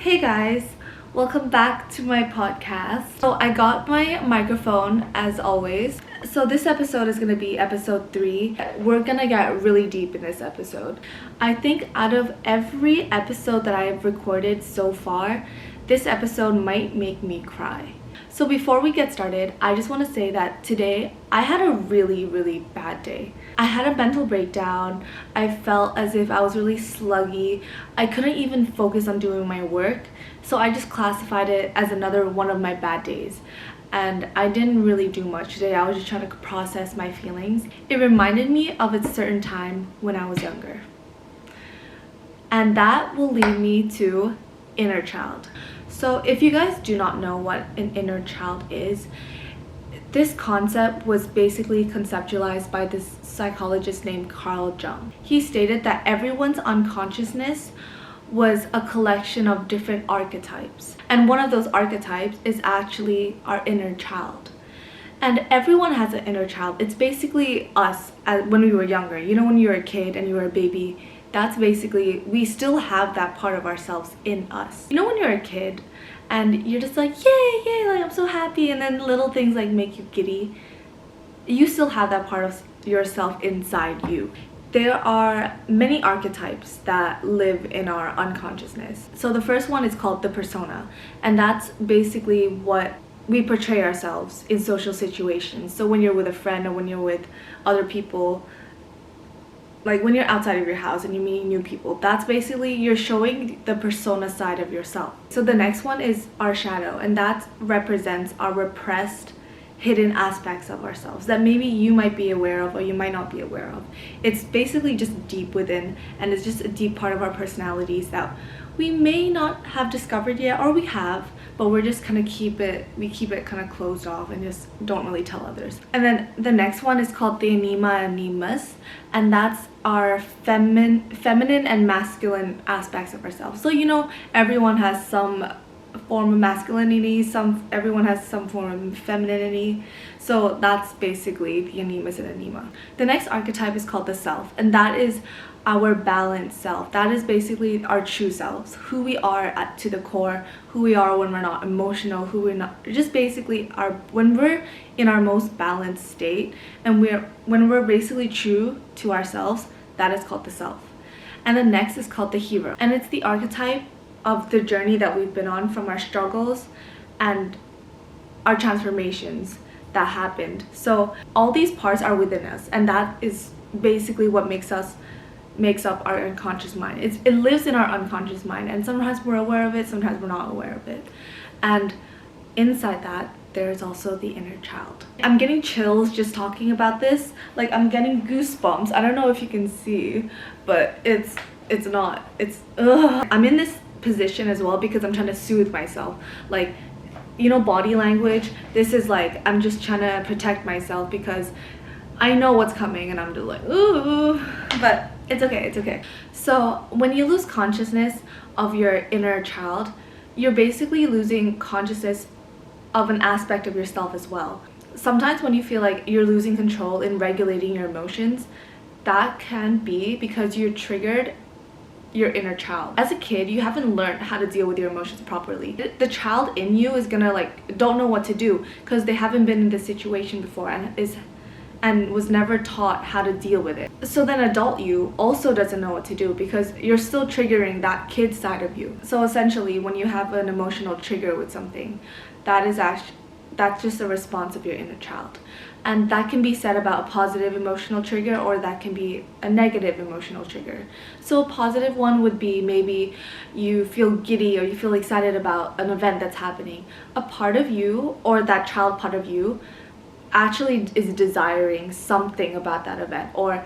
Hey guys, welcome back to my podcast. So I got my microphone as always. So this episode is going to be episode 3. We're going to get really deep in this episode. I think out of every episode that I've recorded so far, this episode might make me cry. So before we get started, I just want to say that today I had a really bad day. I had a mental breakdown. I felt as if I was really sluggy. I couldn't even focus on doing my work. So I just classified it as another one of my bad days. And I didn't really do much today. I was just trying to process my feelings. It reminded me of a certain time when I was younger. And that will lead me to inner child. So if you guys do not know what an inner child is, this concept was basically conceptualized by this psychologist named Carl Jung. He stated that everyone's unconsciousness was a collection of different archetypes. And one of those archetypes is actually our inner child. And everyone has an inner child. It's basically us when we were younger. You know, when you were a kid and you were a baby, that's basically, we still have that part of ourselves in us. You know, when you're a kid and you're just like, yay, like I'm so happy, and then little things like make you giddy, you still have that part of yourself inside you. There are many archetypes that live in our unconsciousness. So the first one is called the persona, and that's basically what we portray ourselves in social situations. So when you're with a friend or when you're with other people, like when you're outside of your house and you're meeting new people, that's basically you're showing the persona side of yourself. So the next one is our shadow, and that represents our repressed, hidden aspects of ourselves that maybe you might be aware of or you might not be aware of. It's basically just deep within, and it's just a deep part of our personalities that we may not have discovered yet, or we have, but we're just kind of keep it kind of closed off and just don't really tell others. And then the next one is called the anima animus, and that's our feminine and masculine aspects of ourselves. So you know, everyone has some form of masculinity, everyone has some form of femininity. So that's basically the animus and anima. The next archetype is called the self, and that is our balanced self. That is basically our true selves, who we are to the core, who we are when we're not emotional, who we're not, just basically when we're in our most balanced state, and when we're basically true to ourselves. That is called the self. And the next is called the hero, and it's the archetype of the journey that we've been on, from our struggles and our transformations that happened. So all these parts are within us, and that is basically what makes up our unconscious mind. It lives in our unconscious mind, and sometimes we're aware of it, sometimes we're not aware of it. And inside that, there's also the inner child. I'm getting chills just talking about this. Like, I'm getting goosebumps. I don't know if you can see, but it's ugh. I'm in this position as well because I'm trying to soothe myself. Like, you know, body language, this is like I'm just trying to protect myself because I know what's coming, and I'm just like, ooh, but it's okay. So when you lose consciousness of your inner child, you're basically losing consciousness of an aspect of yourself as well. Sometimes when you feel like you're losing control in regulating your emotions, that can be because you're triggered your inner child. As a kid, you haven't learned how to deal with your emotions properly. The child in you is gonna don't know what to do because they haven't been in this situation before and was never taught how to deal with it. So then adult you also doesn't know what to do because you're still triggering that kid side of you. So essentially, when you have an emotional trigger with something, that's just a response of your inner child. And that can be said about a positive emotional trigger, or that can be a negative emotional trigger. So a positive one would be maybe you feel giddy or you feel excited about an event that's happening. A part of you, or that child part of you, actually is desiring something about that event, or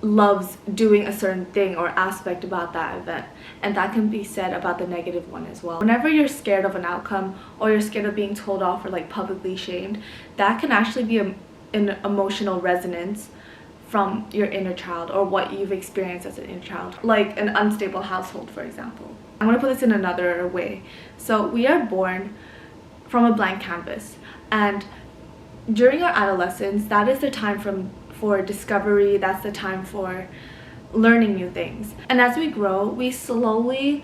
loves doing a certain thing or aspect about that event. And that can be said about the negative one as well. Whenever you're scared of an outcome, or you're scared of being told off or publicly shamed, that can actually be an emotional resonance from your inner child, or what you've experienced as an inner child, like an unstable household, for example. I'm going to put this in another way. So we are born from a blank canvas, and during our adolescence, that is the time for discovery, that's the time for learning new things. And as we grow, we slowly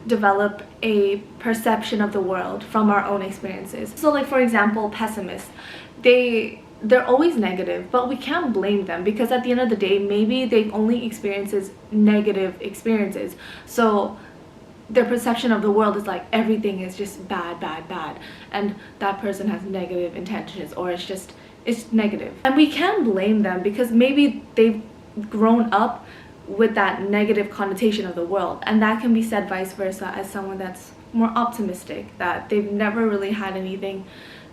develop a perception of the world from our own experiences. So like, for example, pessimists, they're always negative, but we can't blame them, because at the end of the day, maybe they've only experienced negative experiences. So their perception of the world is like everything is just bad, bad, bad, and that person has negative intentions, or it's negative. And we can't blame them, because maybe they've grown up with that negative connotation of the world, and that can be said vice versa as someone that's more optimistic, that they've never really had anything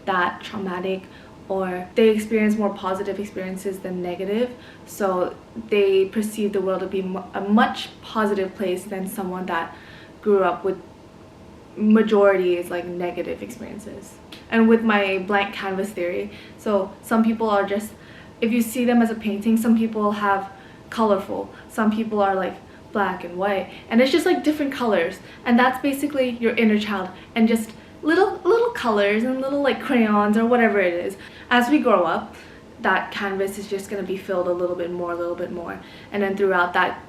that traumatic, or they experience more positive experiences than negative, so they perceive the world to be a much positive place than someone that grew up with majority is like negative experiences. And with my blank canvas theory, so some people are just, if you see them as a painting, some people have colorful, some people are like black and white, and it's just like different colors, and that's basically your inner child, and just little colors and little like crayons or whatever it is. As we grow up, that canvas is just going to be filled a little bit more, and then throughout that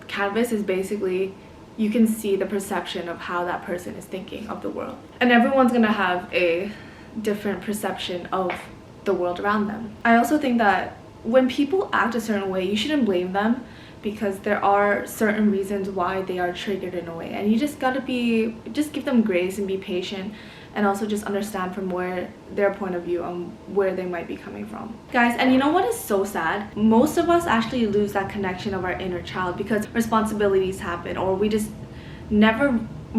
canvas is basically, you can see the perception of how that person is thinking of the world. And everyone's gonna have a different perception of the world around them. I also think that when people act a certain way, you shouldn't blame them, because there are certain reasons why they are triggered in a way, and you just give them grace and be patient, and also just understand from where their point of view and where they might be coming from. Guys, and you know what is so sad? Most of us actually lose that connection of our inner child because responsibilities happen, or we're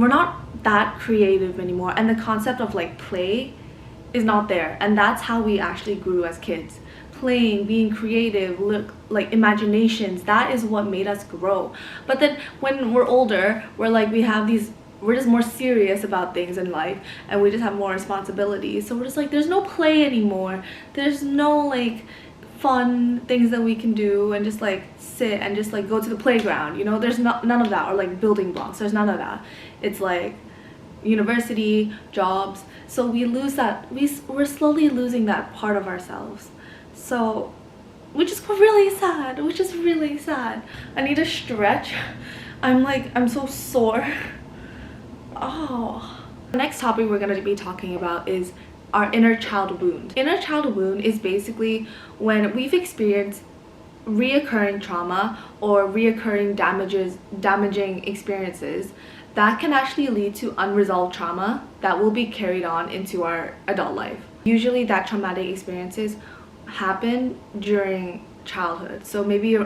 not that creative anymore, and the concept of like play is not there. And that's how we actually grew as kids. Playing, being creative, like imaginations, that is what made us grow. But then when we're older, we're just more serious about things in life, and we just have more responsibilities, so we're just like, there's no play anymore, there's no like fun things that we can do and just like sit and just like go to the playground, you know, there's none of that, or like building blocks, there's none of that. It's like university, jobs, so we lose that, we're slowly losing that part of ourselves, so which is really sad. I need to stretch. I'm so sore. Oh. The next topic we're going to be talking about is our inner child wound. Inner child wound is basically when we've experienced reoccurring trauma or reoccurring damaging experiences that can actually lead to unresolved trauma that will be carried on into our adult life. Usually that traumatic experiences happen during childhood. So maybe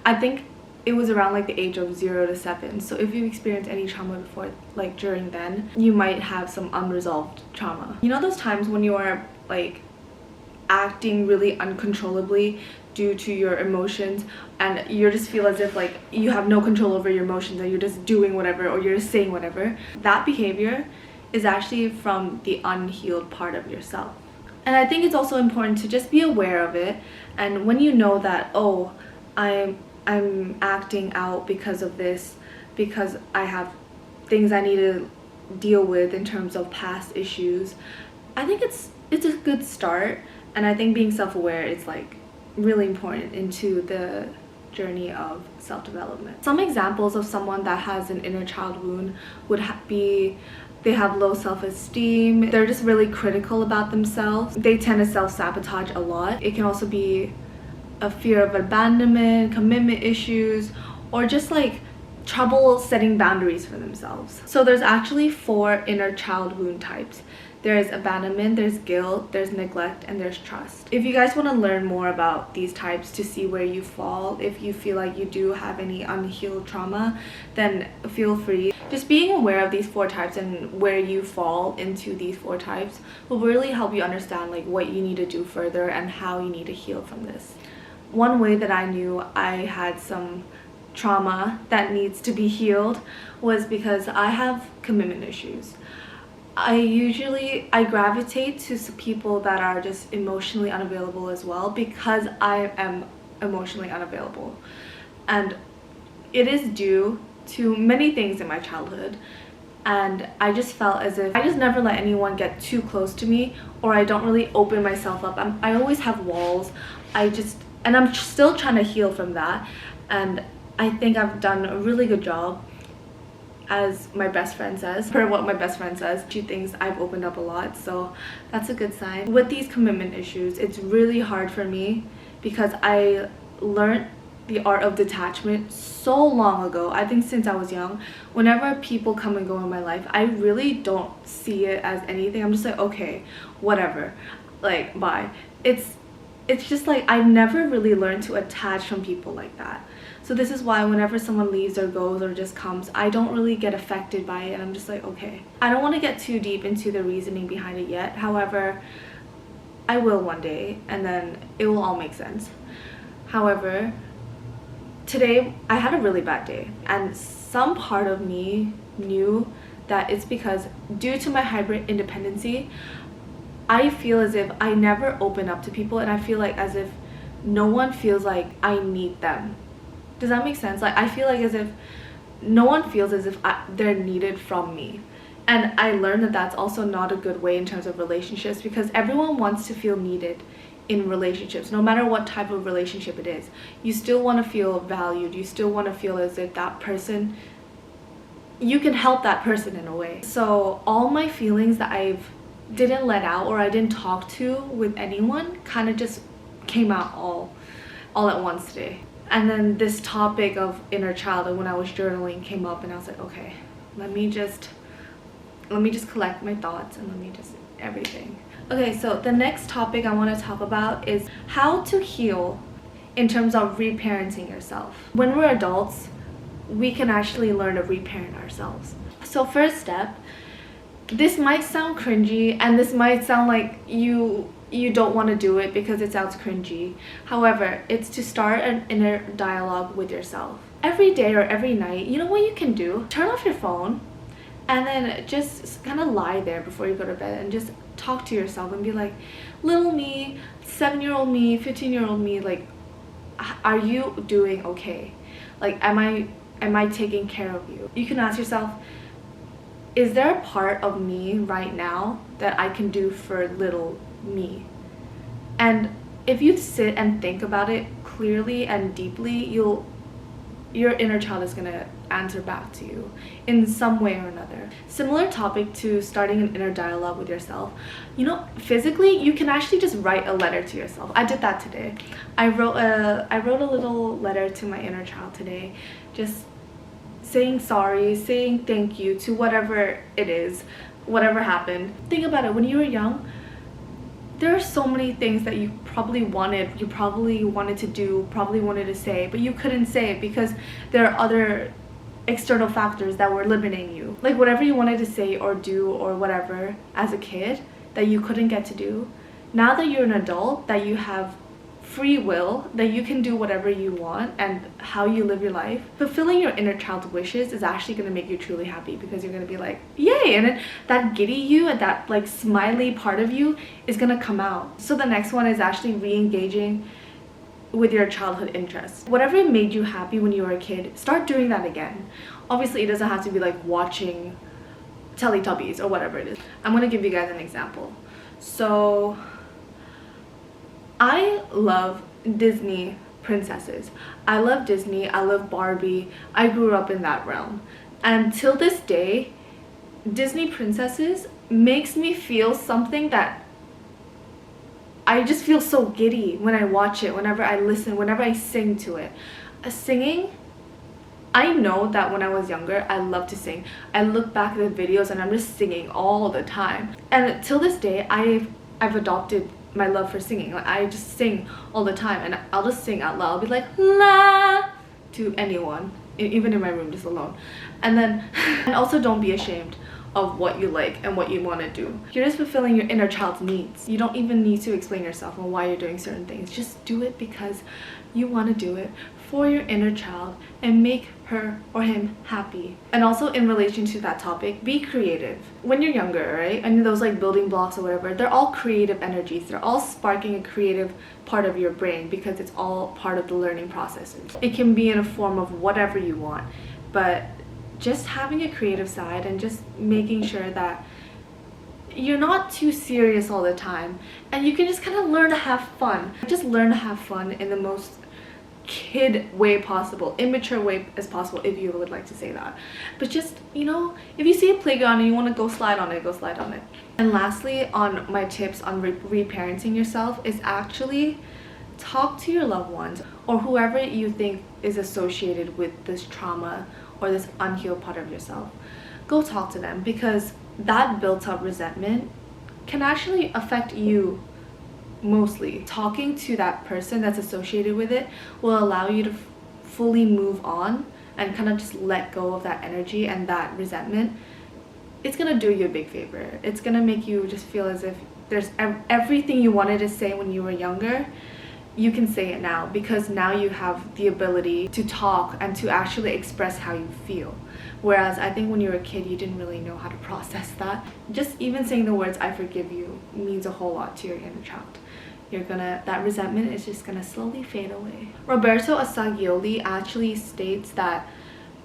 I think it was around like the age of 0 to 7. So if you experienced any trauma before, like during then, you might have some unresolved trauma. You know those times when you are like acting really uncontrollably due to your emotions, and you just feel as if like you have no control over your emotions and you're just doing whatever, or you're just saying whatever? That behavior is actually from the unhealed part of yourself. And I think it's also important to just be aware of it, and when you know that, oh, I'm acting out because of this, because I have things I need to deal with in terms of past issues, I think it's a good start. And I think being self-aware is like really important into the journey of self-development. Some examples of someone that has an inner child wound would be they have low self-esteem, they're just really critical about themselves, they tend to self-sabotage a lot. It can also be a fear of abandonment, commitment issues, or just like trouble setting boundaries for themselves. So there's actually 4 inner child wound types. There's abandonment, there's guilt, there's neglect, and there's trust. If you guys want to learn more about these types to see where you fall, if you feel like you do have any unhealed trauma, then feel free. Just being aware of these 4 types and where you fall into these 4 types will really help you understand like what you need to do further and how you need to heal from this. One way that I knew I had some trauma that needs to be healed was because I have commitment issues. I gravitate to people that are just emotionally unavailable as well, because I am emotionally unavailable, and it is due to many things in my childhood. And I just felt as if I just never let anyone get too close to me, or I don't really open myself up. I always have walls. And I'm still trying to heal from that, and I think I've done a really good job as my best friend says, per what my best friend says. She thinks I've opened up a lot, so that's a good sign. With these commitment issues, it's really hard for me because I learned the art of detachment so long ago. I think since I was young, whenever people come and go in my life, I really don't see it as anything. I'm just like, okay, whatever, like, bye. It's just like I've never really learned to attach from people like that. So this is why whenever someone leaves or goes or just comes, I don't really get affected by it. I'm just like, okay. I don't want to get too deep into the reasoning behind it yet. However, I will one day, and then it will all make sense. However, today I had a really bad day, and some part of me knew that it's because due to my hybrid independency, I feel as if I never open up to people, and I feel like as if no one feels like I need them. Does that make sense? Like, I feel like as if no one feels as if they're needed from me. And I learned that that's also not a good way in terms of relationships, because everyone wants to feel needed in relationships, no matter what type of relationship it is. You still want to feel valued. You still want to feel as if that person, you can help that person in a way. So all my feelings that I've didn't let out or I didn't talk to with anyone kind of just came out all at once today. And then this topic of inner child, and when I was journaling, came up, and I was like, okay, let me just collect my thoughts and let me just everything. Okay, so the next topic I want to talk about is how to heal in terms of reparenting yourself. When we're adults, we can actually learn to reparent ourselves. So first step, this might sound cringy, and this might sound like you don't want to do it because it sounds cringy. However, it's to start an inner dialogue with yourself. Every day or every night, you know what you can do? Turn off your phone and then just kind of lie there before you go to bed and just talk to yourself and be like, little me, 7-year-old me, 15-year-old me, like, are you doing okay? Like, am I taking care of you? You can ask yourself, is there a part of me right now that I can do for little me? And if you sit and think about it clearly and deeply, your inner child is gonna answer back to you in some way or another. Similar topic to starting an inner dialogue with yourself. You know, physically, you can actually just write a letter to yourself. I did that today. I wrote a little letter to my inner child today, just saying sorry, saying thank you to whatever it is, whatever happened. Think about it, when you were young, there are so many things that you probably wanted to do, probably wanted to say, but you couldn't say it because there are other external factors that were limiting you. Like whatever you wanted to say or do or whatever as a kid that you couldn't get to do, now that you're an adult, that you have free will, that you can do whatever you want and how you live your life, fulfilling your inner child's wishes is actually going to make you truly happy, because you're going to be like, yay, and then that giddy you and that like smiley part of you is going to come out. So the next one is actually re-engaging with your childhood interests. Whatever made you happy when you were a kid, start doing that again. Obviously it doesn't have to be like watching Teletubbies or whatever it is. I'm going to give you guys an example. So I love Disney princesses. I love Disney, I love Barbie. I grew up in that realm. And till this day, Disney princesses makes me feel something that I just feel so giddy when I watch it, whenever I listen, whenever I sing to it. Singing, I know that when I was younger, I loved to sing. I look back at the videos and I'm just singing all the time. And till this day, I've adopted my love for singing. Like, I just sing all the time, and I'll just sing out loud. I'll be like la to anyone, even in my room, just alone. And then and also don't be ashamed of what you like and what you want to do. You're just fulfilling your inner child's needs. You don't even need to explain yourself on why you're doing certain things. Just do it because you want to do it for your inner child and make her or him happy. And also in relation to that topic, be creative. When you're younger, right, and those like building blocks or whatever, they're all creative energies. They're all sparking a creative part of your brain because it's all part of the learning processes. It can be in a form of whatever you want, but just having a creative side and just making sure that you're not too serious all the time, and you can just kind of learn to have fun. Just learn to have fun in the most kid way possible, immature way as possible, if you would like to say that. But just, you know, if you see a playground and you want to go slide on it, go slide on it. And lastly, on my tips on reparenting yourself is actually talk to your loved ones or whoever you think is associated with this trauma or this unhealed part of yourself. Go talk to them, because that built up resentment can actually affect you mostly. Talking to that person that's associated with it will allow you to fully move on and kind of just let go of that energy and that resentment. It's gonna do you a big favor. It's gonna make you just feel as if there's everything you wanted to say when you were younger, you can say it now, because now you have the ability to talk and to actually express how you feel. Whereas I think when you were a kid, you didn't really know how to process that. Just even saying the words "I forgive you" means a whole lot to your inner child. That resentment is just gonna slowly fade away. Roberto Assagioli actually states that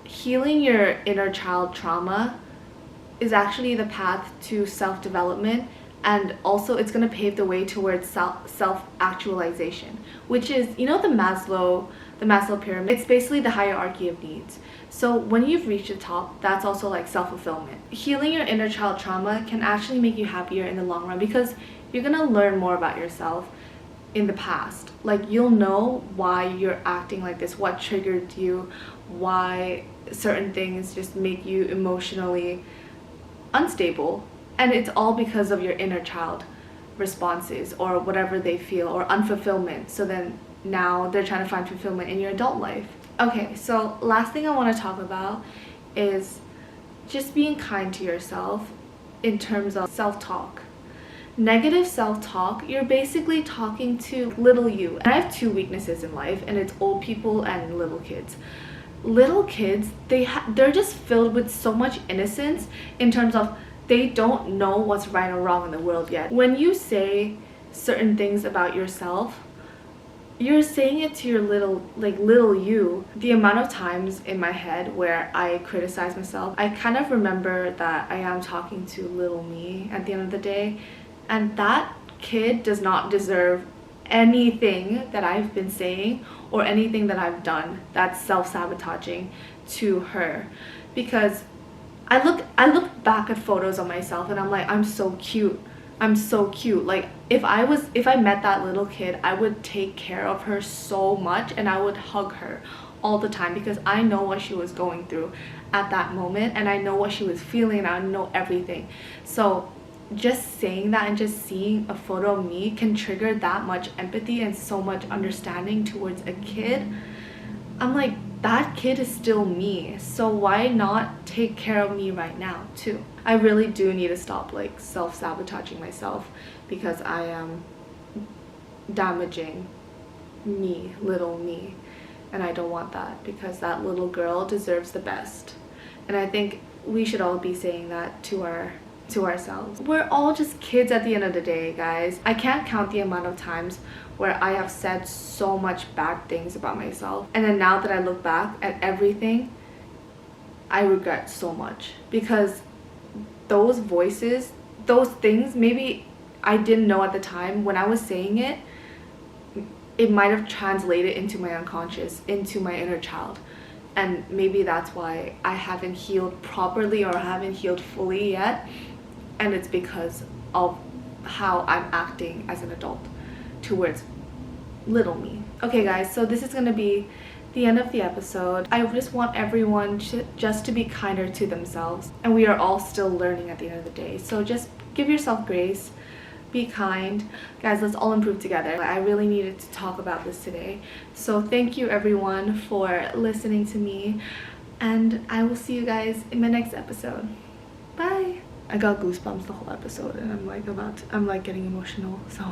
healing your inner child trauma is actually the path to self-development, and also it's going to pave the way towards self-actualization, which is, you know, the Maslow pyramid. It's basically the hierarchy of needs. So when you've reached the top, that's also like self-fulfillment. Healing your inner child trauma can actually make you happier in the long run, because you're going to learn more about yourself in the past. Like, you'll know why you're acting like this, what triggered you, why certain things just make you emotionally unstable, and it's all because of your inner child responses or whatever they feel, or unfulfillment. So then now they're trying to find fulfillment in your adult life. Okay, so last thing I want to talk about is just being kind to yourself in terms of self-talk. Negative self-talk, you're basically talking to little you. And I have two weaknesses in life, and it's old people and little kids. Little kids, they're just filled with so much innocence in terms of they don't know what's right or wrong in the world yet. When you say certain things about yourself, you're saying it to your little you. The amount of times in my head where I criticize myself, I kind of remember that I am talking to little me at the end of the day, and that kid does not deserve anything that I've been saying or anything that I've done that's self-sabotaging to her. Because I look back at photos of myself and I'm like, I'm so cute. Like, if I met that little kid, I would take care of her so much, and I would hug her all the time, because I know what she was going through at that moment, and I know what she was feeling, and I know everything. So just saying that and just seeing a photo of me can trigger that much empathy and so much understanding towards a kid. I'm like, that kid is still me, so why not take care of me right now too? I really do need to stop like self-sabotaging myself, because I am damaging me, little me, and I don't want that, because that little girl deserves the best. And I think we should all be saying that to ourselves. We're all just kids at the end of the day, guys. I can't count the amount of times where I have said so much bad things about myself, and then now that I look back at everything, I regret so much, because those voices, those things, maybe I didn't know at the time. When I was saying it, it might have translated into my unconscious, into my inner child, and maybe that's why I haven't healed properly or haven't healed fully yet. And it's because of how I'm acting as an adult towards little me. Okay guys, so this is gonna be the end of the episode. I just want everyone just to be kinder to themselves, and we are all still learning at the end of the day. So just give yourself grace, be kind. Guys, let's all improve together. I really needed to talk about this today. So thank you everyone for listening to me, and I will see you guys in my next episode. Bye. I got goosebumps the whole episode, and I'm like getting emotional, so